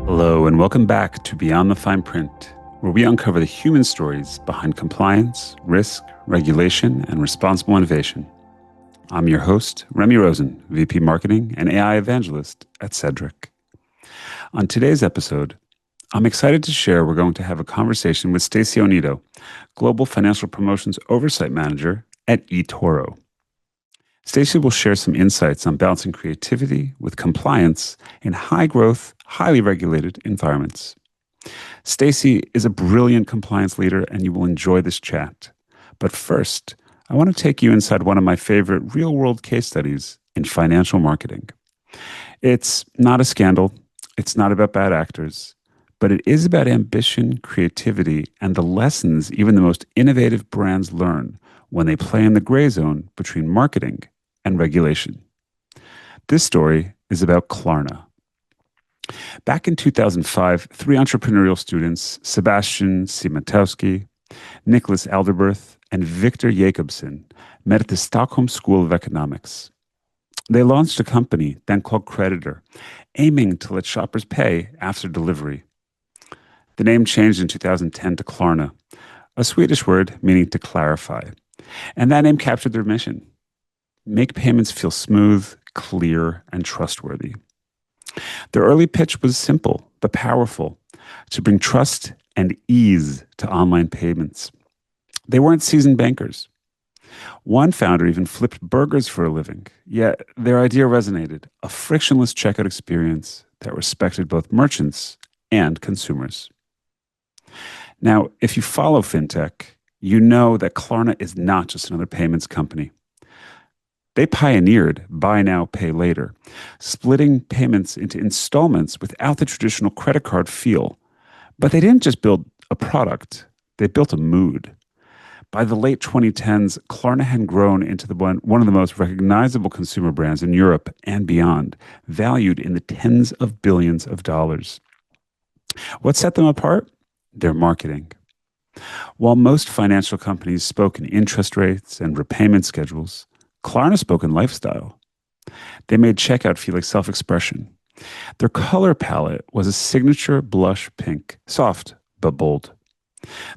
Hello, and welcome back to Beyond the Fine Print, where we uncover the human stories behind compliance, risk, regulation, and responsible innovation. I'm your host, Remy Rosen, VP Marketing and AI Evangelist at Cedric. On today's episode, I'm excited to share we're going to have a conversation with Stacey Onyido, Global Financial Promotions Oversight Manager at eToro. Stacey will share some insights on balancing creativity with compliance in high-growth, highly regulated environments. Stacey is a brilliant compliance leader, and you will enjoy this chat. But first, I want to take you inside one of my favorite real-world case studies in financial marketing. It's not a scandal. It's not about bad actors. But it is about ambition, creativity, and the lessons even the most innovative brands learn when they play in the gray zone between marketing and regulation. This story is about Klarna. Back in 2005, three entrepreneurial students, Sebastian Siemiatowski, Nicholas Alderberth, and Victor Jacobson, met at the Stockholm School of Economics. They launched a company, then called Creditor, aiming to let shoppers pay after delivery. The name changed in 2010 to Klarna, a Swedish word meaning to clarify. And that name captured their mission: make payments feel smooth, clear, and trustworthy. Their early pitch was simple but powerful: to bring trust and ease to online payments. They weren't seasoned bankers. One founder even flipped burgers for a living, yet their idea resonated: a frictionless checkout experience that respected both merchants and consumers. Now, if you follow fintech, you know that Klarna is not just another payments company. They pioneered buy now, pay later, splitting payments into installments without the traditional credit card feel. But they didn't just build a product, they built a mood. By the late 2010s, Klarna had grown into one of the most recognizable consumer brands in Europe and beyond, valued in the tens of billions of dollars. What set them apart? Their marketing. While most financial companies spoke in interest rates and repayment schedules, Klarna spoke in lifestyle. They made checkout feel like self-expression. Their color palette was a signature blush pink, soft but bold.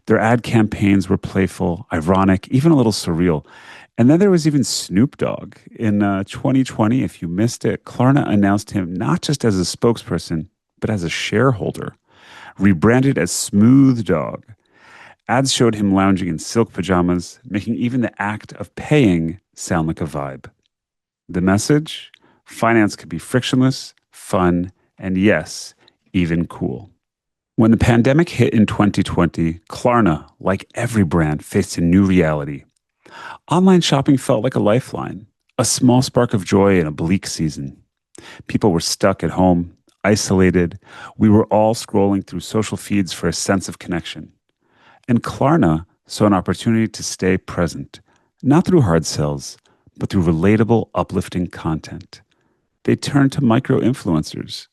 Their ad campaigns were playful, ironic, even a little surreal. And then there was even Snoop Dogg. In 2020, if you missed it, Klarna announced him not just as a spokesperson, but as a shareholder, rebranded as Smooth Dog. Ads showed him lounging in silk pajamas, making even the act of paying sound like a vibe. The message? Finance could be frictionless, fun, and yes, even cool. When the pandemic hit in 2020, Klarna, like every brand, faced a new reality. Online shopping felt like a lifeline, a small spark of joy in a bleak season. People were stuck at home, isolated. We were all scrolling through social feeds for a sense of connection. And Klarna saw an opportunity to stay present, not through hard sells, but through relatable, uplifting content. They turned to micro-influencers.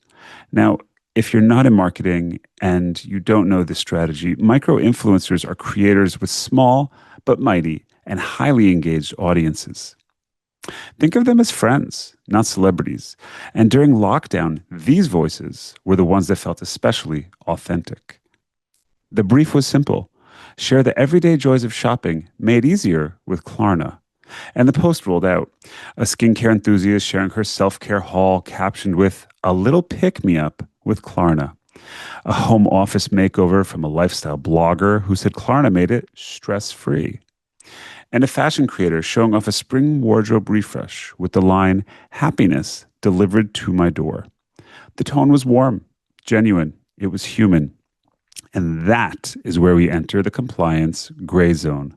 Now, if you're not in marketing and you don't know this strategy, micro-influencers are creators with small but mighty and highly engaged audiences. Think of them as friends, not celebrities. And during lockdown, these voices were the ones that felt especially authentic. The brief was simple: share the everyday joys of shopping made easier with Klarna. And the post rolled out. A skincare enthusiast sharing her self-care haul captioned with "a little pick-me-up with Klarna." A home office makeover from a lifestyle blogger who said Klarna made it stress-free. And a fashion creator showing off a spring wardrobe refresh with the line, "Happiness delivered to my door." The tone was warm, genuine, it was human. And that is where we enter the compliance gray zone.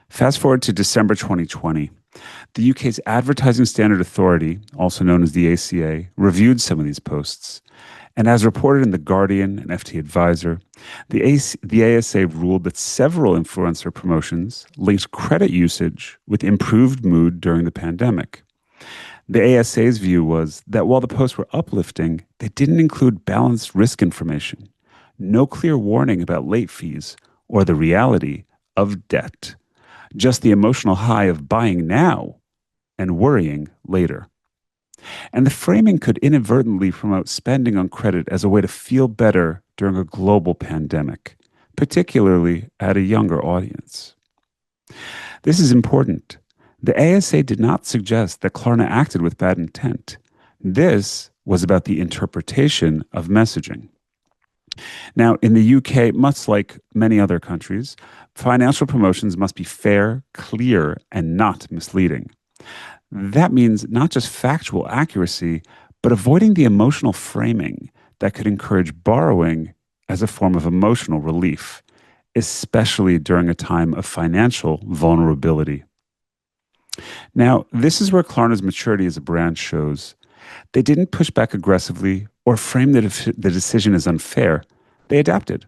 Fast forward to December 2020. The UK's Advertising Standard Authority, also known as the ACA, reviewed some of these posts. And as reported in The Guardian and FT Advisor, the ASA ruled that several influencer promotions linked credit usage with improved mood during the pandemic. The ASA's view was that while the posts were uplifting, they didn't include balanced risk information, no clear warning about late fees or the reality of debt, just the emotional high of buying now and worrying later. And the framing could inadvertently promote spending on credit as a way to feel better during a global pandemic, particularly at a younger audience. This is important. The ASA did not suggest that Klarna acted with bad intent. This was about the interpretation of messaging. Now, in the UK, much like many other countries, financial promotions must be fair, clear, and not misleading. That means not just factual accuracy, but avoiding the emotional framing that could encourage borrowing as a form of emotional relief, especially during a time of financial vulnerability. Now, this is where Klarna's maturity as a brand shows. They didn't push back aggressively or frame the decision as unfair. They adapted.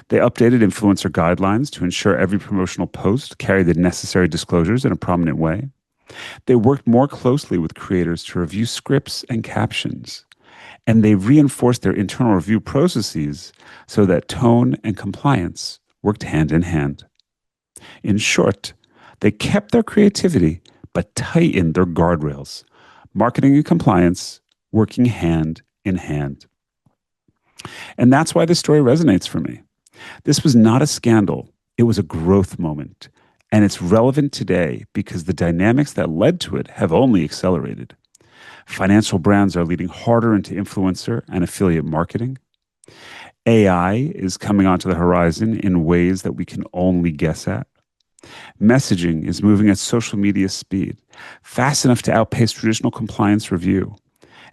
They updated influencer guidelines to ensure every promotional post carried the necessary disclosures in a prominent way. They worked more closely with creators to review scripts and captions. And they reinforced their internal review processes so that tone and compliance worked hand in hand. In short, they kept their creativity but tightened their guardrails, marketing and compliance working hand in hand. And that's why this story resonates for me. This was not a scandal, it was a growth moment. And it's relevant today because the dynamics that led to it have only accelerated. Financial brands are leading harder into influencer and affiliate marketing. AI is coming onto the horizon in ways that we can only guess at. Messaging is moving at social media speed, fast enough to outpace traditional compliance review.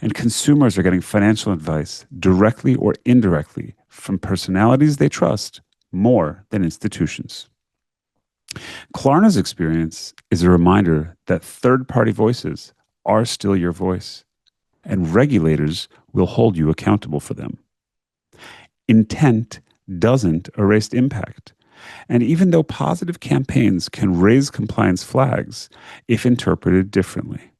And consumers are getting financial advice directly or indirectly from personalities they trust more than institutions. Klarna's experience is a reminder that third-party voices are still your voice, and regulators will hold you accountable for them. Intent doesn't erase impact. And even though positive campaigns can raise compliance flags if interpreted differently.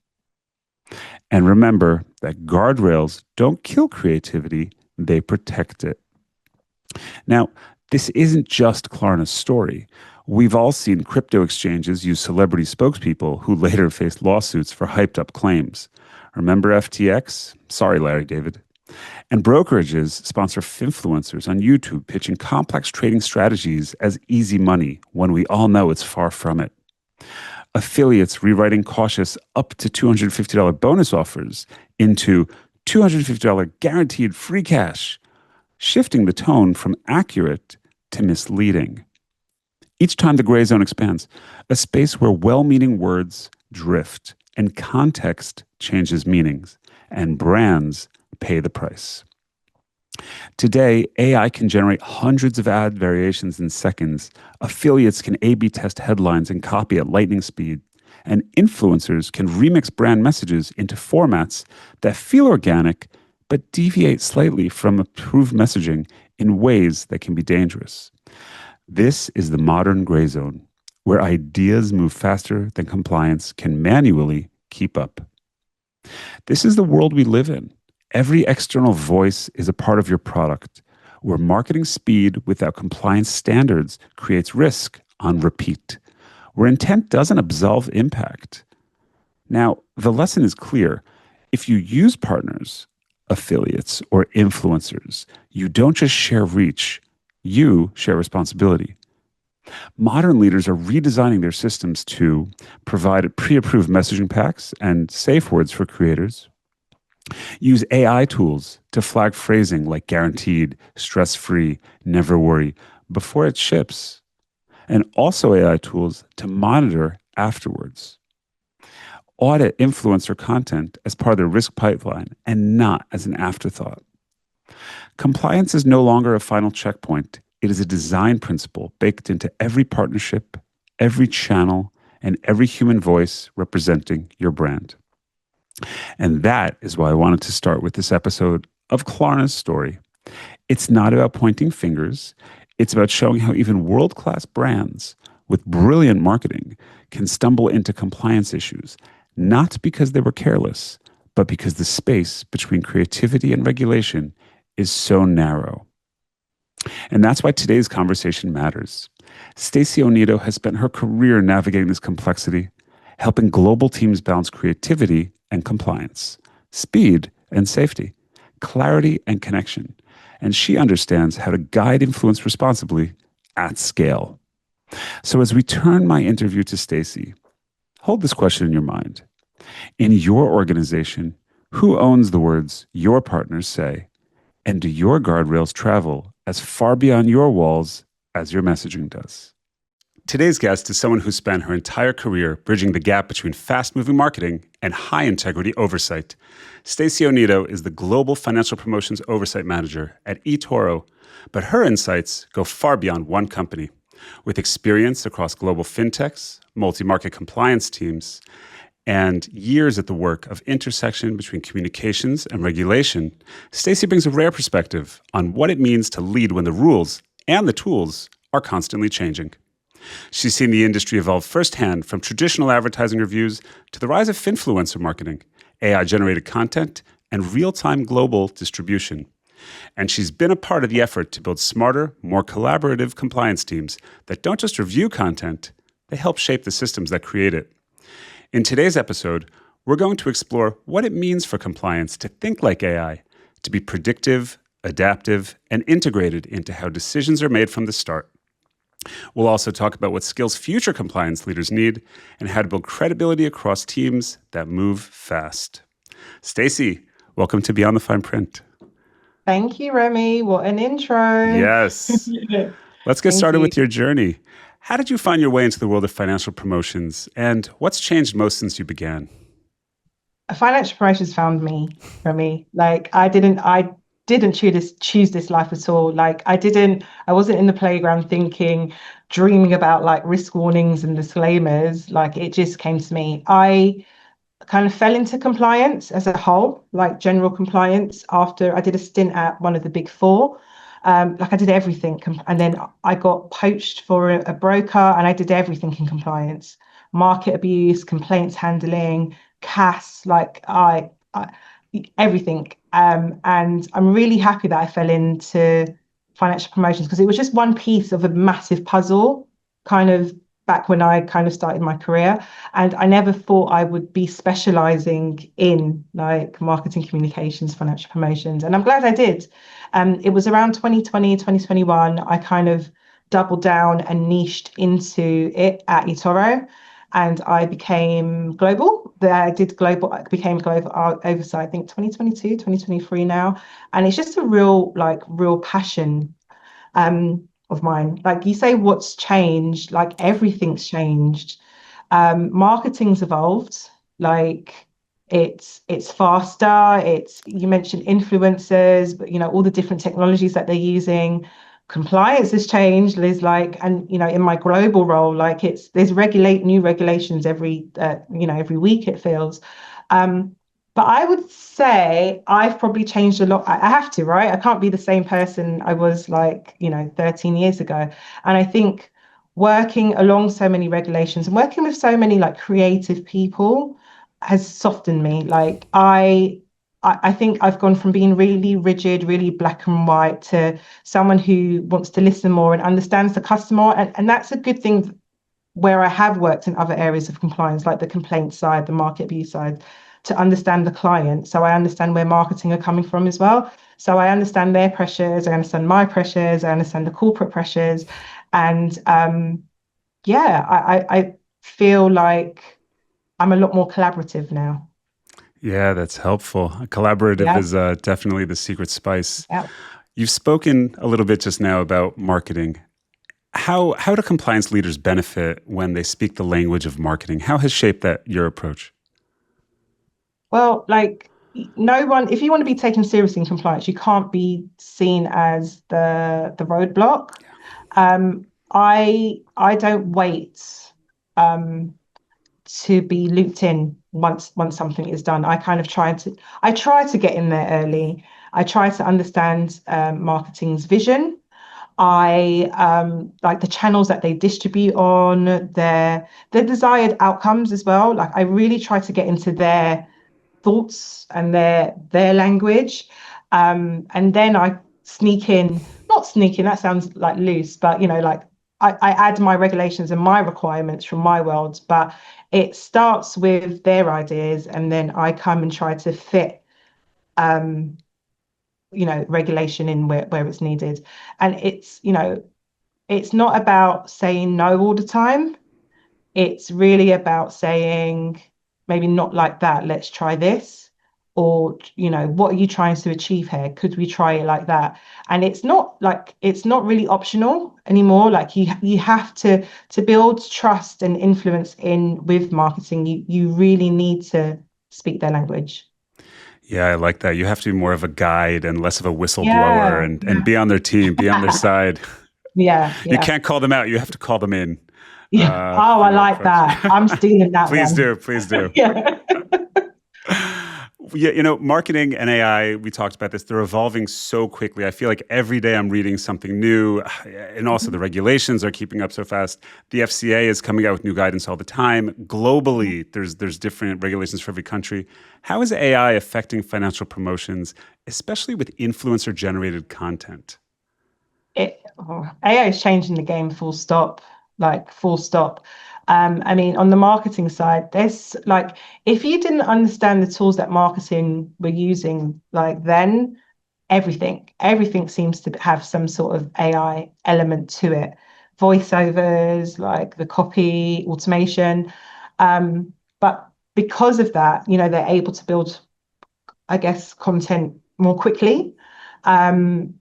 And remember that guardrails don't kill creativity, they protect it. Now, this isn't just Klarna's story. We've all seen crypto exchanges use celebrity spokespeople who later faced lawsuits for hyped up claims. Remember FTX? Sorry, Larry David. And brokerages sponsor influencers on YouTube pitching complex trading strategies as easy money when we all know it's far from it. Affiliates rewriting cautious up to $250 bonus offers into $250 guaranteed free cash, shifting the tone from accurate to misleading. Each time the gray zone expands, a space where well-meaning words drift and context changes meanings, and brands pay the price. Today, AI can generate hundreds of ad variations in seconds. Affiliates can A/B test headlines and copy at lightning speed. And influencers can remix brand messages into formats that feel organic but deviate slightly from approved messaging in ways that can be dangerous. This is the modern gray zone, where ideas move faster than compliance can manually keep up. This is the world we live in. Every external voice is a part of your product, where marketing speed without compliance standards creates risk on repeat, where intent doesn't absolve impact. Now, the lesson is clear. If you use partners, affiliates, or influencers, you don't just share reach, you share responsibility. Modern leaders are redesigning their systems to provide pre-approved messaging packs and safe words for creators, use AI tools to flag phrasing like guaranteed, stress-free, never worry before it ships, and also AI tools to monitor afterwards. Audit influencer content as part of their risk pipeline and not as an afterthought. Compliance is no longer a final checkpoint. It is a design principle baked into every partnership, every channel, and every human voice representing your brand. And that is why I wanted to start with this episode of Klarna's story. It's not about pointing fingers. It's about showing how even world-class brands with brilliant marketing can stumble into compliance issues, not because they were careless, but because the space between creativity and regulation is so narrow. And that's why today's conversation matters. Stacey Onyido has spent her career navigating this complexity, helping global teams balance creativity and compliance, speed and safety, clarity and connection. And she understands how to guide influence responsibly at scale. So as we turn my interview to Stacey, hold this question in your mind. In your organization, who owns the words your partners say? And do your guardrails travel as far beyond your walls as your messaging does? Today's guest is someone who spent her entire career bridging the gap between fast-moving marketing and high-integrity oversight. Stacey Onyido is the Global Financial Promotions Oversight Manager at eToro, but her insights go far beyond one company. With experience across global fintechs, multi-market compliance teams, and years at the work of intersection between communications and regulation, Stacey brings a rare perspective on what it means to lead when the rules and the tools are constantly changing. She's seen the industry evolve firsthand from traditional advertising reviews to the rise of finfluencer marketing, AI-generated content, and real-time global distribution. And she's been a part of the effort to build smarter, more collaborative compliance teams that don't just review content, they help shape the systems that create it. In today's episode, we're going to explore what it means for compliance to think like AI, to be predictive, adaptive, and integrated into how decisions are made from the start. We'll also talk about what skills future compliance leaders need and how to build credibility across teams that move fast. Stacey, welcome to Beyond the Fine Print. Thank you, Remy. What an intro. Yes. Let's get started with your journey. How did you find your way into the world of financial promotions, and what's changed most since you began? Financial promotions found me, Remy. I didn't choose this life at all. I wasn't in the playground dreaming about like risk warnings and disclaimers. Like it just came to me. I kind of fell into compliance as a whole, like general compliance, after I did a stint at one of the big four. I did everything. And then I got poached for a broker and I did everything in compliance, market abuse, complaints handling, CAS, everything. And I'm really happy that I fell into financial promotions because it was just one piece of a massive puzzle, kind of back when I kind of started my career. And I never thought I would be specializing in like marketing communications, financial promotions. And I'm glad I did. It was around 2020, 2021, I kind of doubled down and niched into it at eToro. And I became global. I became global oversight, I think 2022, 2023 now. And it's just a real passion of mine. Like you say, what's changed? Like everything's changed. Marketing's evolved. Like it's faster. You mentioned influencers, but all the different technologies that they're using. Compliance has changed. There's and in my global role, there's new regulations every week it feels. But I would say I've probably changed a lot. I have to, right? I can't be the same person I was 13 years ago. And I think working along so many regulations and working with so many creative people has softened me. I think I've gone from being really rigid, really black and white to someone who wants to listen more and understands the customer. And that's a good thing where I have worked in other areas of compliance, like the complaint side, the market abuse side, to understand the client. So I understand where marketing are coming from as well. So I understand their pressures, I understand my pressures, I understand the corporate pressures. And I feel like I'm a lot more collaborative now. Yeah, that's helpful. Collaborative is definitely the secret spice. Yeah. You've spoken a little bit just now about marketing. How do compliance leaders benefit when they speak the language of marketing? How has shaped your approach? Well, no one, if you want to be taken seriously in compliance, you can't be seen as the roadblock. I don't wait to be looped in once something is done. I try to get in there early. I try to understand marketing's vision. I like the channels that they distribute on, their desired outcomes as well. Like I really try to get into their thoughts and their language. And then I not sneak in, that sounds like loose, but I add my regulations and my requirements from my world, but it starts with their ideas, and then I come and try to fit um, regulation in where it's needed. And it's not about saying no all the time. It's really about saying, maybe not like that, let's try this. Or, what are you trying to achieve here? Could we try it like that? And it's not really optional anymore. Like you have to build trust and influence in with marketing, you really need to speak their language. Yeah, I like that. You have to be more of a guide and less of a whistleblower, Yeah. and be on their team, be on their side. Yeah, You yeah. can't call them out. You have to call them in Yeah. Oh, for I your like approach. that. I'm stealing that Please one. do. Please do. Yeah. Yeah, marketing and AI, we talked about this, they're evolving so quickly. I feel like every day I'm reading something new. And also the regulations are keeping up so fast. The FCA is coming out with new guidance all the time. Globally, there's different regulations for every country. How is AI affecting financial promotions, especially with influencer generated content? AI is changing the game, full stop, like full stop. I mean, on the marketing side, there's like, if you didn't understand the tools that marketing were using, like then everything seems to have some sort of AI element to it. Voiceovers, like the copy, automation. But because of that, they're able to build, I guess, content more quickly. Um,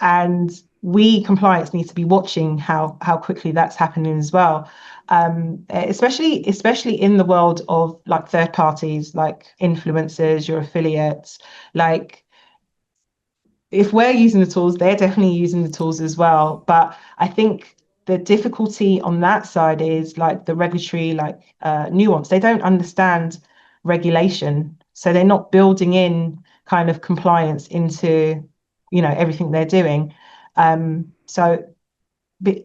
and we compliance need to be watching how quickly that's happening as well, especially in the world of like third parties like influencers, your affiliates. Like if we're using the tools, they're definitely using the tools as well. But I think the difficulty on that side is like the regulatory nuance. They don't understand regulation, so they're not building in kind of compliance into everything they're doing. So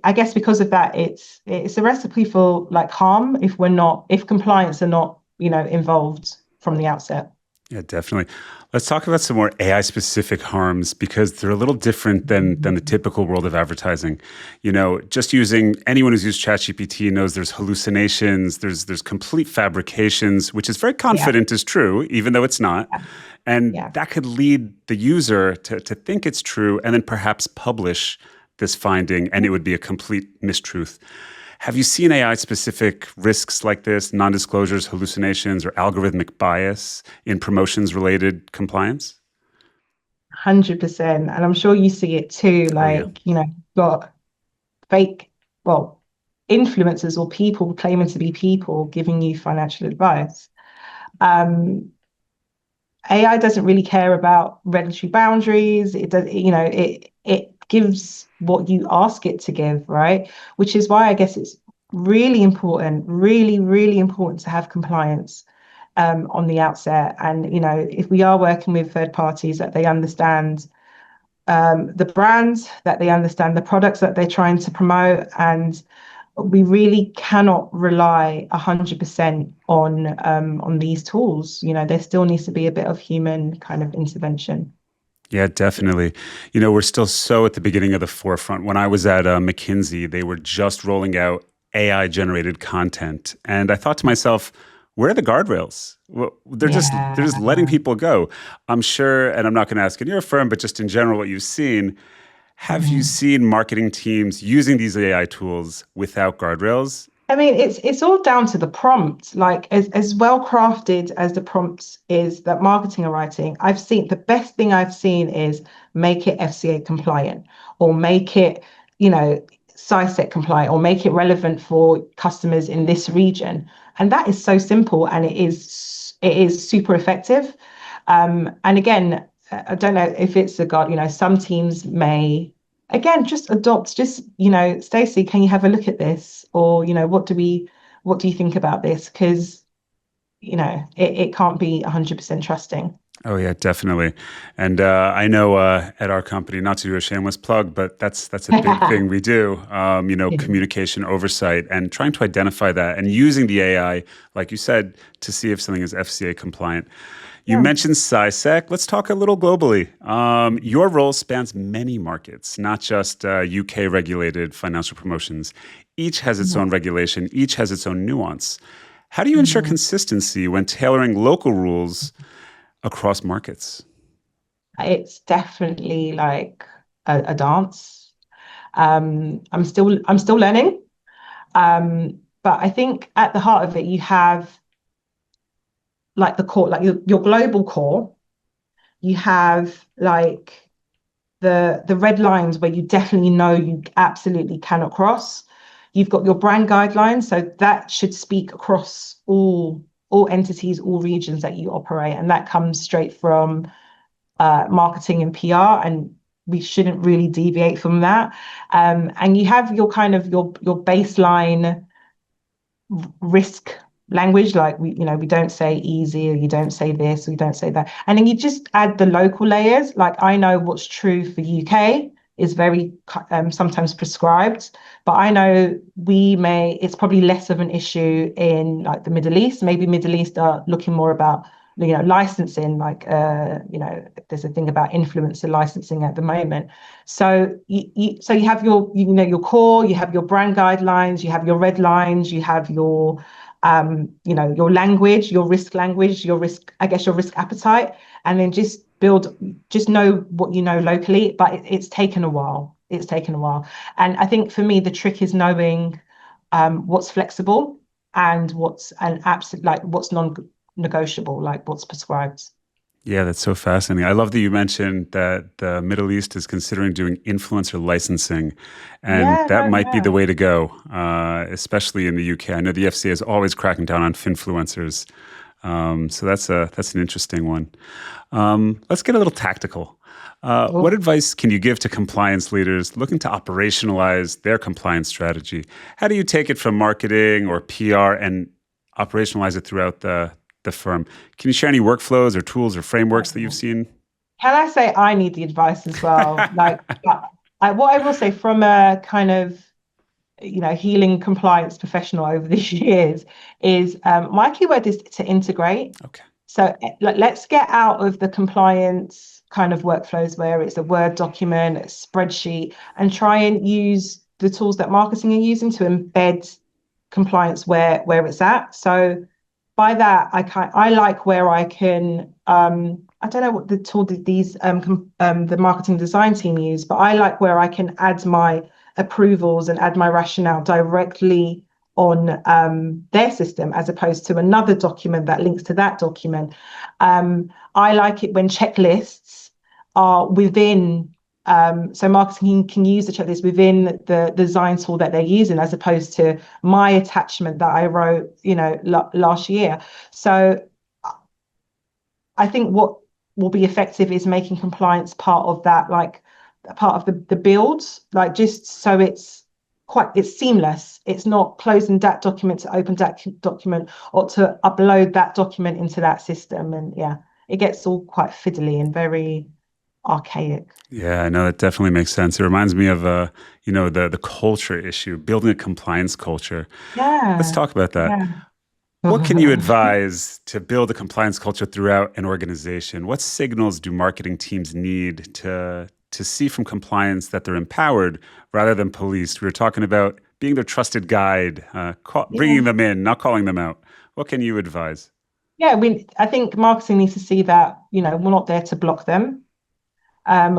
I guess because of that, it's a recipe for like harm if compliance are not involved from the outset. Yeah, definitely. Let's talk about some more AI specific harms because they're a little different than the typical world of advertising. Just using anyone who's used ChatGPT knows there's hallucinations, there's complete fabrications, which is very Yeah, confident is true, even though it's not. And yeah. that could lead the user to think it's true and then perhaps publish this finding, and it would be a complete mistruth. Have you seen AI-specific risks like this, non-disclosures, hallucinations, or algorithmic bias in promotions-related compliance? 100%. And I'm sure you see it too, Oh, yeah. like, got fake, well, influencers or people claiming to be people giving you financial advice. Um, AI doesn't really care about regulatory boundaries. It does, it gives what you ask it to give, right? Which is why I guess it's really important, really, really important to have compliance on the outset. And if we are working with third parties, that they understand the brands, that they understand the products that they're trying to promote, and we really cannot rely 100% on these tools. There still needs to be a bit of human kind of intervention. Yeah, definitely. We're still so at the beginning of the forefront. When I was at McKinsey, they were just rolling out AI generated content. And I thought to myself, where are the guardrails? Well, they're just letting Yeah. people go. I'm sure, and I'm not going to ask in your firm, but just in general, what you've seen, have you Mhm. seen marketing teams using these AI tools without guardrails? I mean, it's all down to the prompt. Like as well crafted as the prompt is that marketing are writing, the best thing I've seen is make it FCA compliant, or make it, you know, SciSec compliant, or make it relevant for customers in this region. And that is so simple, and it is super effective. And again, I don't know if it's a god, some teams may again just adopt, just Stacey, can you have a look at this? Or what do you think about this? Because it can't be 100% trusting. Oh yeah, definitely. And I know at our company, not to do a shameless plug, but that's a big thing we do. Communication oversight and trying to identify that and using the AI, like you said, to see if something is FCA compliant. You Yeah. mentioned SciSec. Let's talk a little globally. Your role spans many markets, not just UK regulated financial promotions. Each has its own regulation, each has its own nuance. How do you ensure Mhm. consistency when tailoring local rules across markets? It's definitely like a dance. I'm still learning. But I think at the heart of it, you have like the core, like your global core. You have like the red lines where you definitely know you absolutely cannot cross. You've got your brand guidelines, so that should speak across all entities, all regions that you operate, and that comes straight from marketing and PR, and we shouldn't really deviate from that. And you have your kind of your baseline risk language, like we don't say easy, or you don't say this, or you don't say that, and then you just add the local layers. Like I know what's true for UK is very sometimes prescribed, but I know it's probably less of an issue in like the Middle East. Maybe Middle East are looking more about licensing, like there's a thing about influencer licensing at the moment. So you have your core, you have your brand guidelines, you have your red lines, you have your language, your risk language, your risk, I guess your risk appetite, and then just know what you know locally. But it's taken a while. It's taken a while. And I think for me the trick is knowing what's flexible and what's an absolute, like what's non-negotiable, like what's prescribed. Yeah, that's so fascinating. I love that you mentioned that the Middle East is considering doing influencer licensing, and Yeah, that no, might be the yeah. way to go, especially in the UK. I know the FCA is always cracking down on finfluencers, so that's an interesting one. Let's get a little tactical. What Oh. advice can you give to compliance leaders looking to operationalize their compliance strategy? How do you take it from marketing or PR and operationalize it throughout the firm? Can you share any workflows or tools or frameworks that you've seen? Can I say I need the advice as well? Like, what I will say from a kind of healing compliance professional over these years is my keyword is to integrate. Okay. So let's get out of the compliance kind of workflows where it's a Word document, a spreadsheet, and try and use the tools that marketing are using to embed compliance where it's at. So by that, I like where I can I don't know what the tool that these the marketing design team use, but I like where I can add my approvals and add my rationale directly on their system as opposed to another document that links to that document. I like it when checklists are within so marketing can use the checklist within the design tool that they're using, as opposed to my attachment that I wrote, last year. So I think what will be effective is making compliance part of that, like part of the build, like just so it's seamless. It's not closing that document to open that document or to upload that document into that system. And yeah, it gets all quite fiddly and very archaic. Yeah, I know that definitely makes sense. It reminds me of the culture issue, building a compliance culture. Let's Yeah, talk about that. yeah. What can you advise to build a compliance culture throughout an organization? What signals do marketing teams need to see from compliance that they're empowered rather than policed? We were talking about being their trusted guide, bringing Yeah. them in, not calling them out. What can you advise? Yeah, I think marketing needs to see that, we're not there to block them.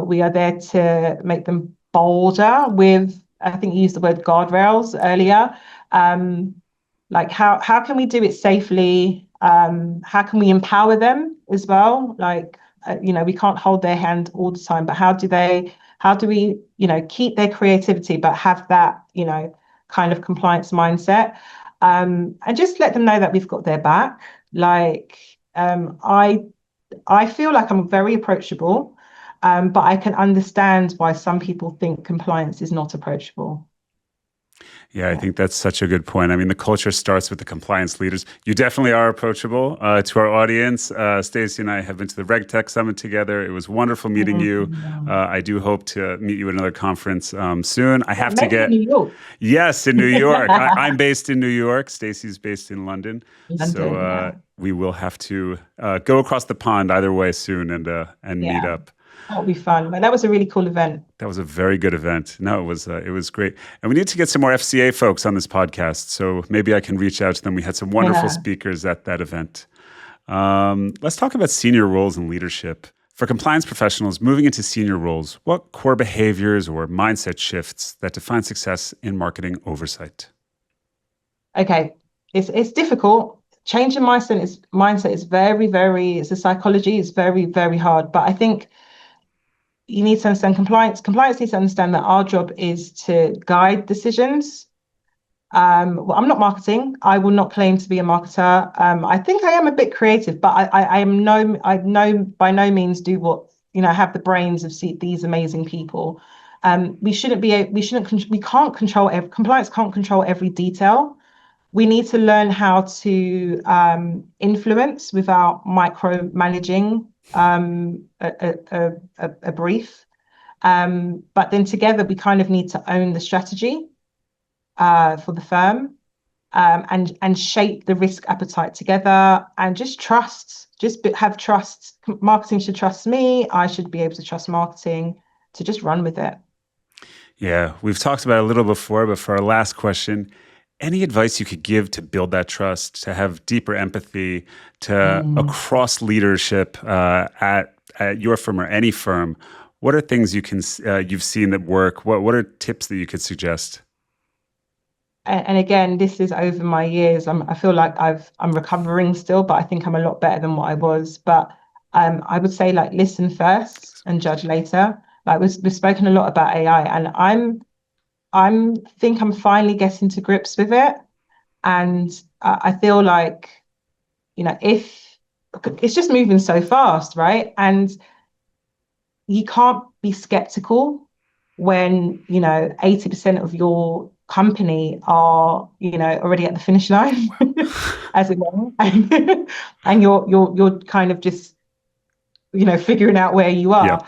We are there to make them bolder with, I think you used the word guardrails earlier. Um, like how can we do it safely? How can we empower them as well? Like, we can't hold their hand all the time, but how do we, keep their creativity, but have that, kind of compliance mindset? And just let them know that we've got their back. Like, I feel like I'm very approachable, but I can understand why some people think compliance is not approachable. Yeah, I Yeah. think that's such a good point. I mean, the culture starts with the compliance leaders. You definitely are approachable to our audience. Stacey and I have been to the RegTech Summit together. It was wonderful meeting you. I do hope to meet you at another conference soon. I Yeah, have to maybe in get, New York. yes, in New York. I'm based in New York. Stacey's based in London. So London, yeah. we will have to go across the pond either way soon and meet up. That'll be fun. But that was a really cool event. That was a very good event. No, it was great. And we need to get some more FCA folks on this podcast. So maybe I can reach out to them. We had some wonderful speakers at that event. Let's talk about senior roles and leadership. For compliance professionals moving into senior roles, what core behaviors or mindset shifts that define success in marketing oversight? Okay, it's difficult. Changing mindset is very, very, it's a psychology, it's very, very hard. But I think you need to understand compliance. Compliance needs to understand that our job is to guide decisions. Well, I'm not marketing. I will not claim to be a marketer. I think I am a bit creative, but I know by no means do what, have the brains of these amazing people. We can't control compliance can't control every detail. We need to learn how to influence without micromanaging a brief. But then together we kind of need to own the strategy for the firm, and shape the risk appetite together, and just have trust. Marketing should trust me. I should be able to trust marketing to just run with it. Yeah, we've talked about it a little before, but for our last question, any advice you could give to build that trust, to have deeper empathy, to across leadership at your firm or any firm? What are things you've seen that work? What are tips that you could suggest? And again, this is over my years. I feel like I'm recovering still, but I think I'm a lot better than what I was. But I would say, like, listen first and judge later. Like, we've spoken a lot about AI, and I'm finally getting to grips with it. And I feel like, if it's just moving so fast, right? And you can't be skeptical when 80% of your company are already at the finish line, as it were, and you're kind of just figuring out where you are.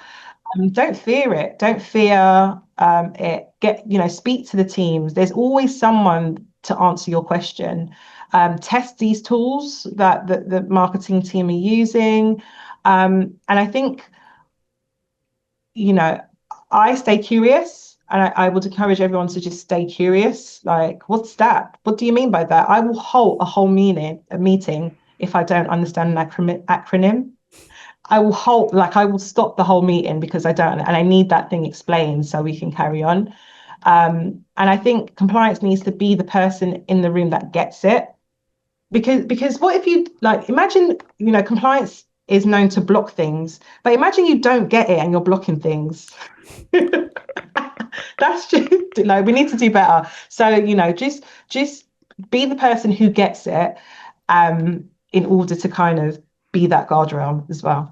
Don't fear it. Don't fear it. Speak to the teams. There's always someone to answer your question. Test these tools that the marketing team are using, and I think I stay curious, and I would encourage everyone to just stay curious. Like, what's that? What do you mean by that? I will halt a meeting if I don't understand an acronym. I will stop the whole meeting because I don't, and I need that thing explained so we can carry on. And I think compliance needs to be the person in the room that gets it. Because what if you, like, imagine, compliance is known to block things, but imagine you don't get it and you're blocking things. That's just, we need to do better. So, just be the person who gets it, in order to kind of be that guardrail as well.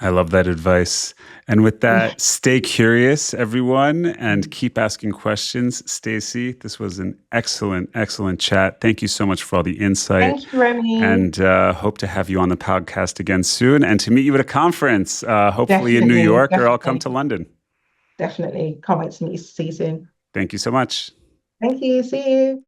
I love that advice. And with that, stay curious, everyone, and keep asking questions. Stacey, this was an excellent, excellent chat. Thank you so much for all the insight. Thank you, Remy. And hope to have you on the podcast again soon, and to meet you at a conference, hopefully in New York, or I'll come to London. Definitely. Can't wait to see you soon. Thank you so much. Thank you. See you.